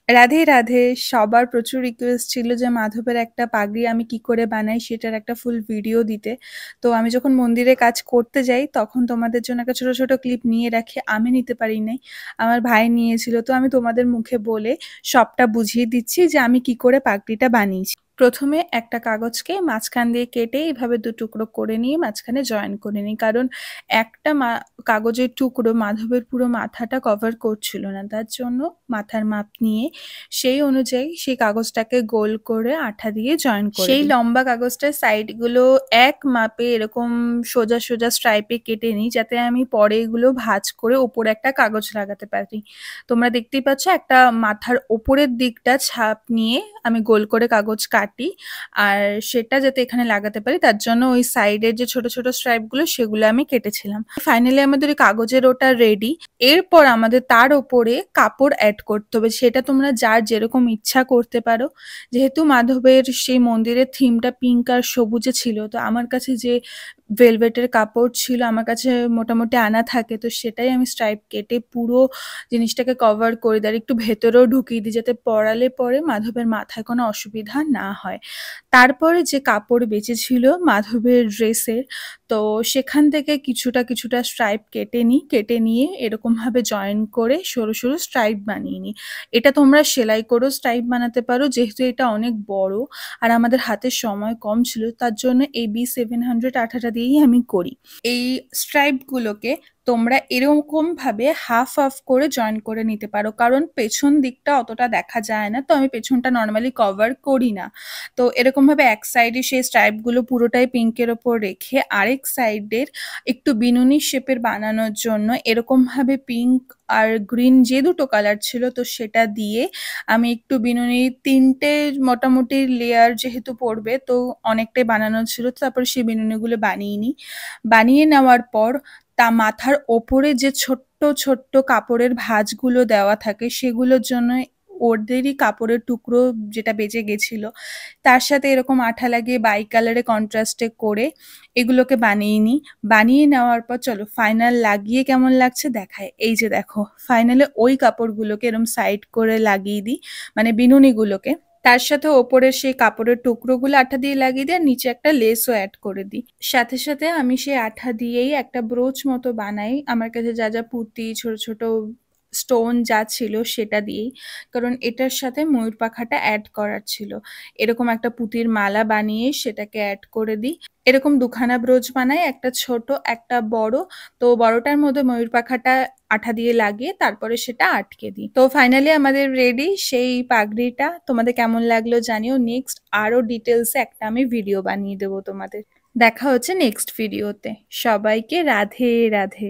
রাধে, রাধে। সবার প্রচুর রিকোয়েস্ট ছিল যে মাধবের একটা পাগড়ি আমি কি করে বানাই সেটার একটা ফুল ভিডিও দিতে। তো আমি যখন মন্দিরে কাজ করতে যাই তখন তোমাদের জন্য একটা ছোট, ছোট ক্লিপ নিয়ে রাখি। আমি নিতে পারি নাই। আমার ভাই নিয়েছিল। তো আমি তোমাদের মুখে বলে সবটা বুঝিয়ে দিচ্ছি যে আমি কি করে পাগড়িটা বানিয়েছি। প্রথমে একটা কাগজকে মাঝখান দিয়ে কেটে এভাবে ২ টুকরো করে নিয়ে মাঝখানে জয়েন করে নিই। কারণ একটা কাগজের টুকরো মাধবের পুরো মাথাটা কভার করছিল না। তার জন্য মাথার মাপ নিয়ে সেই অনুযায়ী সেই কাগজটাকে গোল করে আঠা দিয়ে জয়েন করে সেই দিই। লম্বা কাগজটার সাইডগুলো এক মাপে এরকম সোজা, সোজা স্ট্রাইপে কেটে নিই যাতে আমি পরে এগুলো ভাঁজ করে ওপরে একটা কাগজ লাগাতে পারি। তোমরা দেখতেই পাচ্ছ একটা মাথার ওপরের দিকটা ছাপ নিয়ে আমি গোল করে কাগজ কাটি। আর সেটা যাতে এখানে লাগাতে পারি তার জন্য ওই সাইডের যে ছোট, ছোট স্ট্রাইপগুলো সেগুলো আমি কেটেছিলাম। ফাইনালি আমাদের ওই কাগজের ওটা রেডি। এরপর আমাদের তার ওপরে কাপড় এড করতে হবে। সেটা তোমরা যার যেরকম ইচ্ছা করতে পারো। যেহেতু মাধবের সেই মন্দিরের থিমটা পিঙ্ক আর সবুজে ছিল, তো আমার কাছে যে ভেলভেটের কাপড় ছিল আমার কাছে মোটামুটি আনা থাকে। তো সেটাই আমি স্ট্রাইপ কেটে পুরো জিনিসটাকে কভার করে দিই। আর একটু ভেতরেও ঢুকিয়ে দিই যাতে পরালে পরে মাধবের মাথায় কোনো অসুবিধা না হয়। তারপরে যে কাপড় বেঁচেছিল মাধবের ড্রেসের, তো সেখান থেকে কিছুটা, কিছুটা স্ট্রাইপ কেটে নিই। কেটে নিয়ে এরকমভাবে জয়েন করে সরু, সরু স্ট্রাইপ বানিয়ে নিই। এটা তোমরা সেলাই করেও স্ট্রাইপ বানাতে পারো। যেহেতু এটা অনেক বড় আর আমাদের হাতে সময় কম ছিল তার জন্য এই B700 আঠাটা দিয়েই আমি করি। এই স্ট্রাইপগুলোকে তোমরা এরকমভাবে হাফ হাফ করে জয়েন করে নিতে পারো। কারণ পেছন দিকটা অতটা দেখা যায় না। তো আমি পেছনটা নরমালি কভার করি না। তো এরকমভাবে এক সাইডে সেই স্ট্রাইপগুলো পুরোটাই পিঙ্কের ওপর রেখে আরেক সাইডের একটু বিনুনি শেপের বানানোর জন্য এরকমভাবে পিঙ্ক আর গ্রিন যে দুটো কালার ছিল তো সেটা দিয়ে আমি একটু বিনুনি ৩ টে মোটামুটি লেয়ার যেহেতু পড়বে তো অনেকটাই বানানো ছিল। তো তারপরে সেই বিনুনিগুলো বানিয়ে নিই। বানিয়ে নেওয়ার পর মাথার ওপরে যে ছোট্ট, ছোট্ট কাপড়ের ভাঁজগুলো দেওয়া থাকে সেগুলোর জন্য ওদেরই কাপড়ের টুকরো যেটা বেঁচে গেছিল তার সাথে এরকম আঠা লাগিয়ে বাই কালারে কন্ট্রাস্টে করে এগুলোকে বানিয়ে নিই। বানিয়ে নেওয়ার পর চলো ফাইনাল লাগিয়ে কেমন লাগছে দেখায়। এই যে দেখো ফাইনালে ওই কাপড়গুলোকে এরকম সাইড করে লাগিয়ে দিই, মানে বিনুনিগুলোকে। তার সাথে ওপরের সেই কাপড়ের টুকরোগুলো আঠা দিয়ে লাগিয়ে দিই আর নিচে একটা লেসও অ্যাড করে দিই। সাথে, সাথে আমি সেই আঠা দিয়েই একটা ব্রোচ মতো বানাই। আমার কাছে যা, যা পুঁতি, ছোট, ছোট স্টোন যা ছিল সেটা দিয়েই। কারণ এটার সাথে ময়ূর পাখাটা অ্যাড করার ছিল। এরকম একটা পুঁতির মালা বানিয়ে সেটাকে অ্যাড করে দিই। এরকম ২ খানা ব্রোচ বানাই, একটা ছোট, একটা বড়। তো বড়টার মধ্যে ময়ূর পাখাটা আঠা দিয়ে লাগিয়ে তারপরে সেটা আটকে দিই। তো ফাইনালি আমাদের রেডি সেই পাগড়িটা। তোমাদের কেমন লাগলো জানিও। নেক্সট আরো ডিটেইলসে একটা আমি ভিডিও বানিয়ে দেবো তোমাদের। দেখা হচ্ছে নেক্সট ভিডিওতে। সবাইকে রাধে রাধে।